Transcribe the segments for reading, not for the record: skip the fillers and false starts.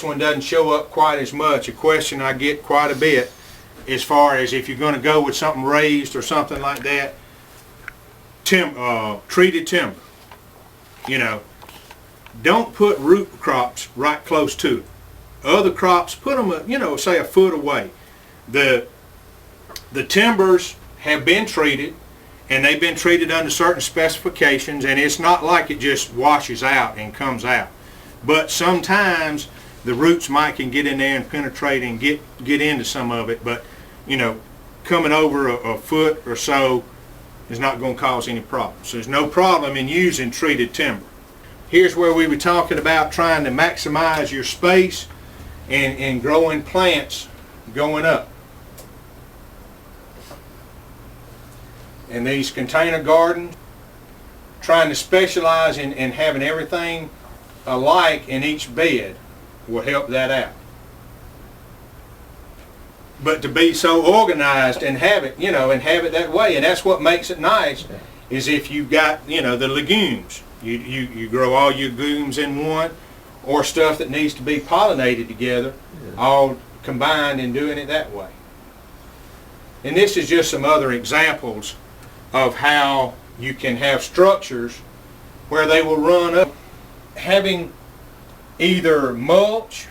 one doesn't show up quite as much. A question I get quite a bit as far as if you're going to go with something raised or something like that, treated timber. You know, don't put root crops right close to it. Other crops, put them, you know, say a foot away. The timbers have been treated, and they've been treated under certain specifications, and it's not like it just washes out and comes out. But sometimes the roots can get in there and penetrate and get into some of it, but you know, coming over a foot or so is not going to cause any problems. So there's no problem in using treated timber. Here's where we were talking about trying to maximize your space and growing plants going up. And these container gardens, trying to specialize in having everything alike in each bed will help that out. But to be so organized and have it, you know, and have it that way, and that's what makes it nice, is if you've got, you know, the legumes. You grow all your legumes in one, or stuff that needs to be pollinated together, all combined and doing it that way. And this is just some other examples of how you can have structures where they will run up, having either mulch,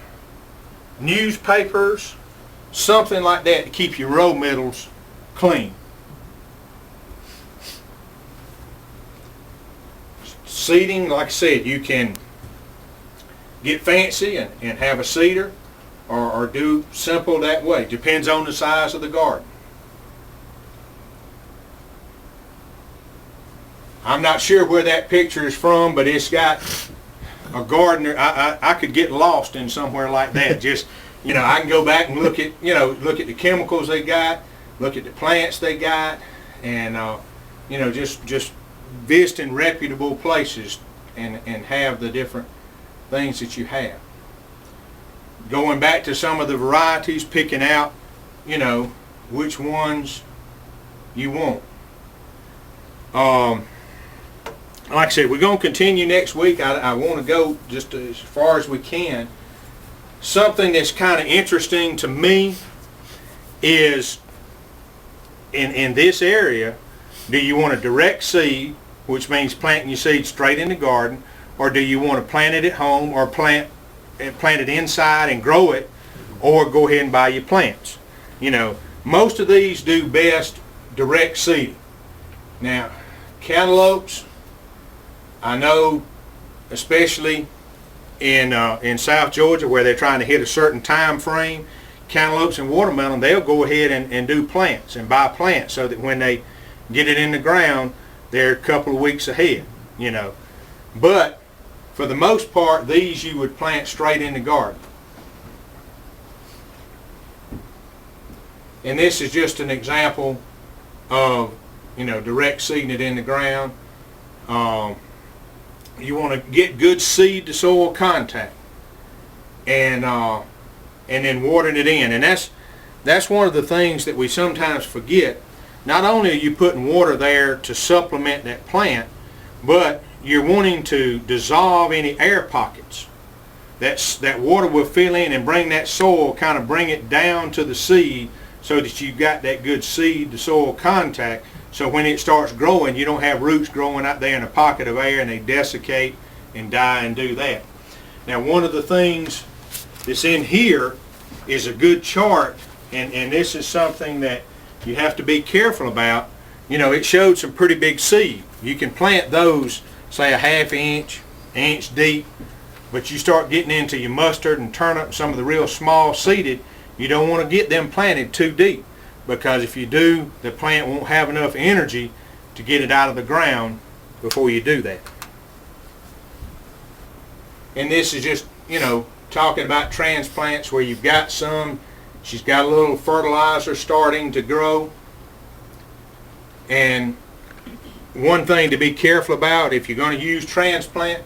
newspapers, something like that to keep your row middles clean. Seeding, like I said, you can get fancy and have a cedar or do simple that way. Depends on the size of the garden. I'm not sure where that picture is from, but it's got a gardener. I could get lost in somewhere like that. Just, you know, I can go back and look at, you know, look at the chemicals they got, look at the plants they got, and you know, just visiting reputable places and have the different things that you have. Going back to some of the varieties, picking out, you know, which ones you want. Like I said, we're going to continue next week. I want to go just as far as we can. Something that's kind of interesting to me is in this area, do you want to direct seed, which means planting your seed straight in the garden, or do you want to plant it at home or plant it inside and grow it, or go ahead and buy your plants? You know, most of these do best direct seeding. Now, cantaloupes, I know, especially in South Georgia where they're trying to hit a certain time frame, cantaloupes and watermelon, they'll go ahead and do plants and buy plants so that when they get it in the ground, they're a couple of weeks ahead, you know. But for the most part, these you would plant straight in the garden. And this is just an example of, you know, direct seeding it in the ground. You want to get good seed to soil contact, and then watering it in. And that's one of the things that we sometimes forget. Not only are you putting water there to supplement that plant, but you're wanting to dissolve any air pockets. That water will fill in and bring that soil, kind of bring it down to the seed so that you've got that good seed to soil contact. So when it starts growing, you don't have roots growing out there in a pocket of air and they desiccate and die and do that. Now, one of the things that's in here is a good chart, and this is something that you have to be careful about. You know, it showed some pretty big seed. You can plant those, say, a ½ inch deep, but you start getting into your mustard and turnip, some of the real small seeded, you don't want to get them planted too deep, because if you do, the plant won't have enough energy to get it out of the ground before you do that. And this is just, you know, talking about transplants where you've got some, she's got a little fertilizer starting to grow. And one thing to be careful about if you're going to use transplant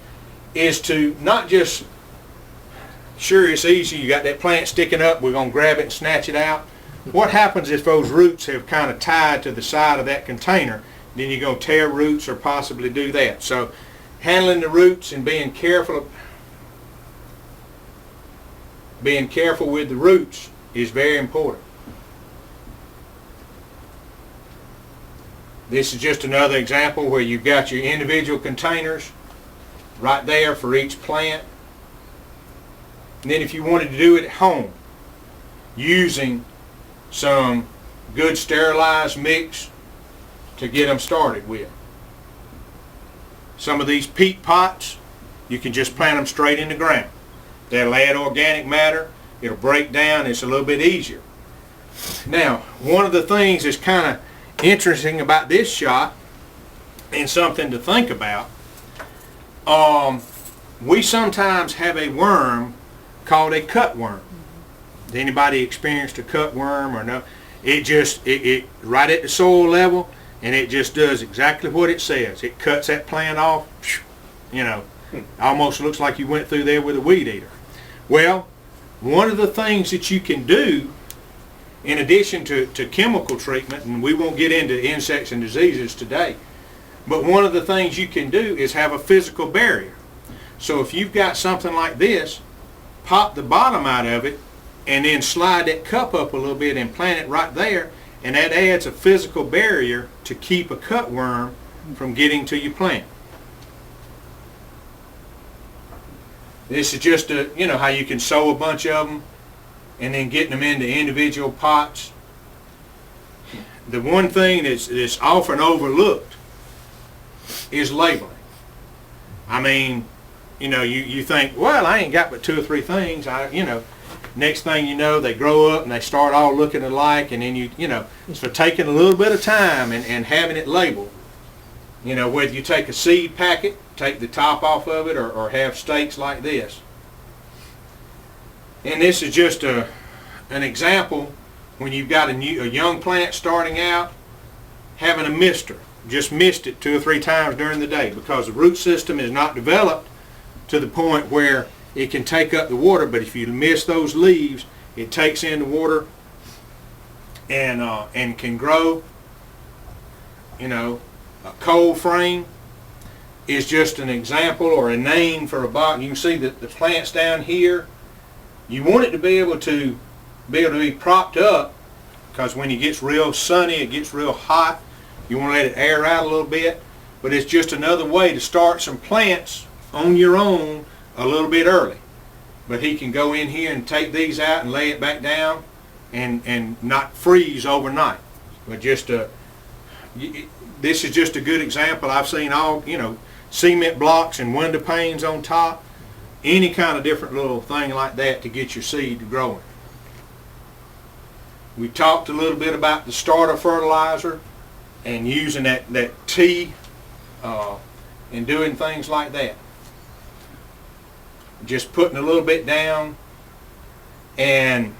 is to not just, sure, it's easy, you got that plant sticking up, we're going to grab it and snatch it out. What happens if those roots have kind of tied to the side of that container? Then you're going to tear roots or possibly do that. So handling the roots and being careful being careful with the roots is very important. This is just another example where you've got your individual containers right there for each plant. And then if you wanted to do it at home, using some good sterilized mix to get them started with. Some of these peat pots, you can just plant them straight in the ground. That'll add organic matter, it'll break down, it's a little bit easier. Now, one of the things that's kind of interesting about this shot, and something to think about, we sometimes have a worm called a cutworm. Has anybody experienced a cutworm or no? It right at the soil level, and it just does exactly what it says. It cuts that plant off, you know, almost looks like you went through there with a weed eater. Well, one of the things that you can do, in addition to chemical treatment, and we won't get into insects and diseases today, but one of the things you can do is have a physical barrier. So if you've got something like this, pop the bottom out of it, and then slide that cup up a little bit and plant it right there, and that adds a physical barrier to keep a cutworm from getting to your plant. This is just you know how you can sow a bunch of them and then getting them into individual pots. The one thing that's often overlooked is labeling. I mean, you know, you think, well, I ain't got but 2 or 3 things. You know, next thing you know, they grow up and they start all looking alike, and then you know, so taking a little bit of time and having it labeled. You know, whether you take a seed packet, take the top off of it, or have stakes like this. And this is just an example when you've got a young plant starting out, having a mister. Just mist it 2 or 3 times during the day, because the root system is not developed to the point where it can take up the water. But if you miss those leaves, it takes in the water and can grow. You know, a cold frame is just an example or a name for a box. You can see that the plants down here, you want it to be able to be propped up, because when it gets real sunny, it gets real hot, you want to let it air out a little bit. But it's just another way to start some plants on your own a little bit early. But he can go in here and take these out and lay it back down and not freeze overnight. But just this is just a good example. I've seen all, you know, cement blocks and window panes on top, any kind of different little thing like that to get your seed growing. We talked a little bit about the starter fertilizer and using that tea and doing things like that. Just putting a little bit down. And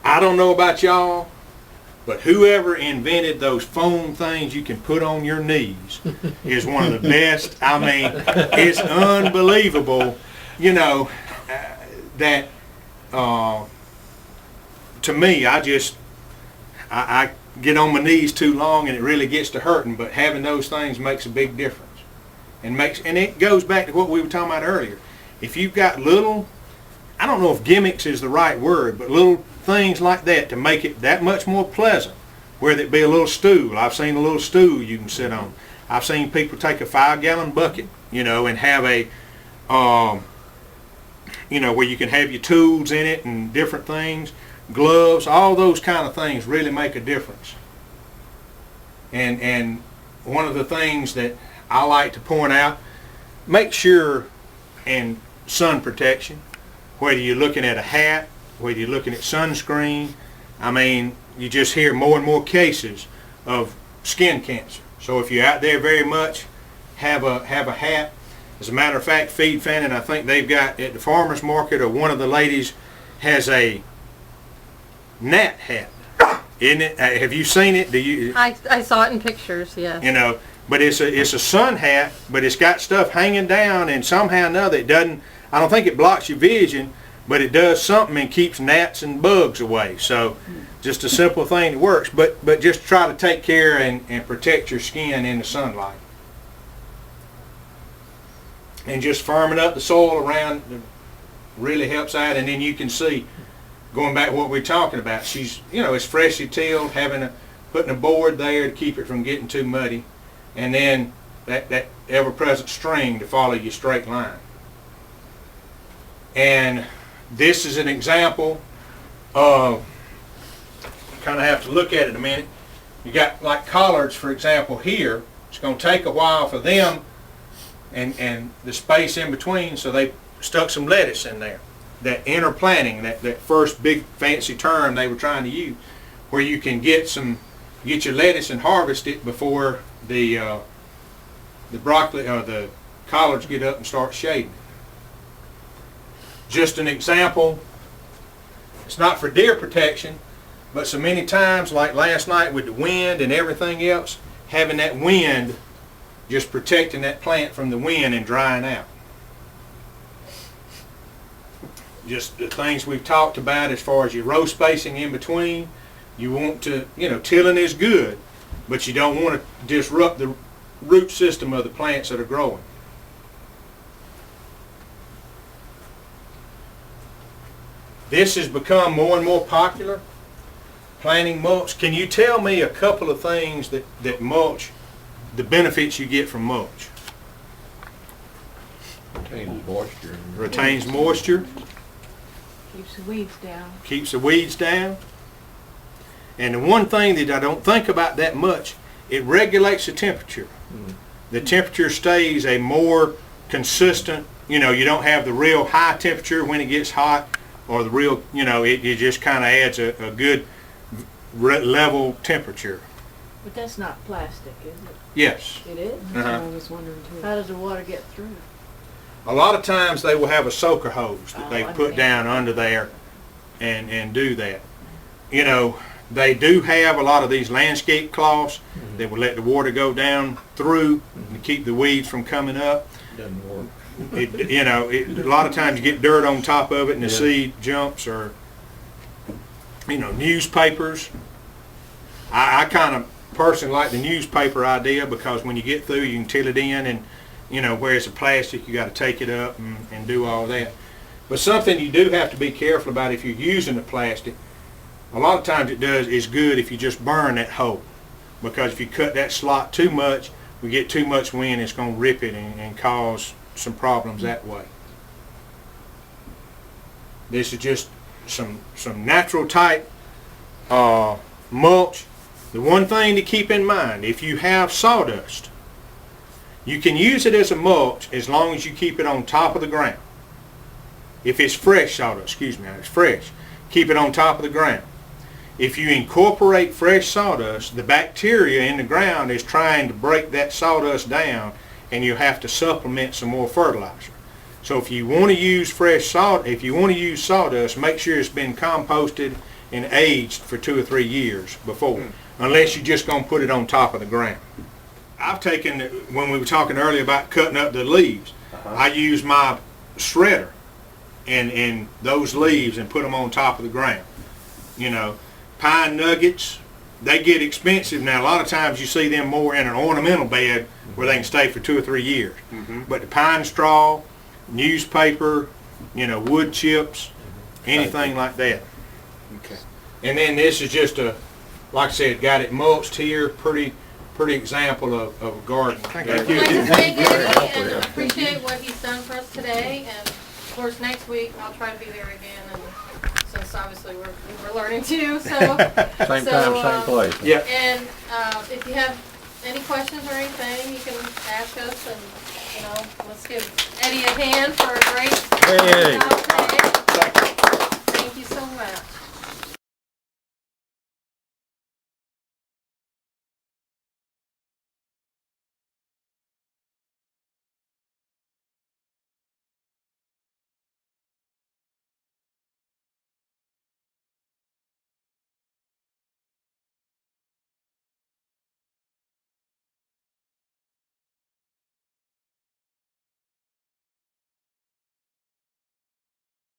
I don't know about y'all, but whoever invented those foam things you can put on your knees is one of the best. I mean, it's unbelievable, you know, that to me, I get on my knees too long and it really gets to hurting, but having those things makes a big difference. And it goes back to what we were talking about earlier. If you've got little, I don't know if gimmicks is the right word, but little things like that to make it that much more pleasant, whether it be a little stool. I've seen a little stool you can sit on. I've seen people take a 5-gallon bucket, you know, and have a, you know, where you can have your tools in it and different things, gloves, all those kind of things really make a difference. And one of the things that I like to point out, make sure, and sun protection, whether you're looking at a hat, whether you're looking at sunscreen. I mean, you just hear more and more cases of skin cancer. So if you're out there very much, have a hat. As a matter of fact, Feed Fannin, I think they've got at the farmer's market, or one of the ladies has a gnat hat. Isn't it? Have you seen it? Do you? I saw it in pictures, yes. You know, but it's a sun hat, but it's got stuff hanging down, and somehow or another it doesn't, I don't think it blocks your vision, but it does something and keeps gnats and bugs away. So just a simple thing that works, but just try to take care and protect your skin in the sunlight. And just firming up the soil around really helps out. And then you can see, going back to what we're talking about, she's, it's freshly tilled, putting a board there to keep it from getting too muddy, and then that ever-present string to follow your straight line. And this is an example of, kind of have to look at it a minute. You got like collards, for example, here. It's going to take a while for them and the space in between, so they stuck some lettuce in there. That interplanting, that first big fancy term they were trying to use, where you can get your lettuce and harvest it before the broccoli or the collards get up and start shading. Just an example. It's not for deer protection, but so many times, like last night with the wind and everything else, having that wind just protecting that plant from the wind and drying out. Just the things we've talked about as far as your row spacing in between. You want to, tilling is good, but you don't want to disrupt the root system of the plants that are growing. This has become more and more popular, planting mulch. Can you tell me a couple of things that mulch, the benefits you get from mulch? Retains moisture. Retains moisture. Keeps the weeds down. Keeps the weeds down. And the one thing that I don't think about that much, it regulates the temperature. The temperature stays a more consistent, you don't have the real high temperature when it gets hot, or the real, it just kind of adds a good level temperature. But that's not plastic, is it? Yes. It is? Uh-huh. That's what I was wondering too. How does the water get through? A lot of times they will have a soaker hose that Oh, they I put see. down under there and do that. They do have a lot of these landscape cloths that will let the water go down through and keep the weeds from coming up. Doesn't work. A lot of times you get dirt on top of it and the seed jumps, or newspapers. I kind of personally like the newspaper idea, because when you get through you can till it in, and where it's a plastic you got to take it up and do all that. But something you do have to be careful about if you're using the plastic, a lot of times it's good if you just burn that hole, because if you cut that slot too much, we get too much wind, it's going to rip it and cause some problems that way. This is just some natural type mulch. The one thing to keep in mind, if you have sawdust, you can use it as a mulch as long as you keep it on top of the ground. If it's fresh sawdust, it's fresh, keep it on top of the ground. If you incorporate fresh sawdust, the bacteria in the ground is trying to break that sawdust down, and you have to supplement some more fertilizer. So if you want to use sawdust, make sure it's been composted and aged for 2 or 3 years before, unless you're just going to put it on top of the ground. I've taken, when we were talking earlier about cutting up the leaves, I use my shredder and those leaves and put them on top of the ground. Pine nuggets, they get expensive now. A lot of times you see them more in an ornamental bed where they can stay for 2 or 3 years. But the pine straw, newspaper, wood chips, anything like that. Okay. And then this is just like I said, got it mulched here. Pretty example of a garden. I'd like to thank Eddie and appreciate what he's done for us today. And of course, next week I'll try to be there again. And since obviously we're learning too, so Same time, same place. Yeah. And if you have any questions or anything, you can ask us. And let's give Eddie a hand for a great Hey, Eddie. job.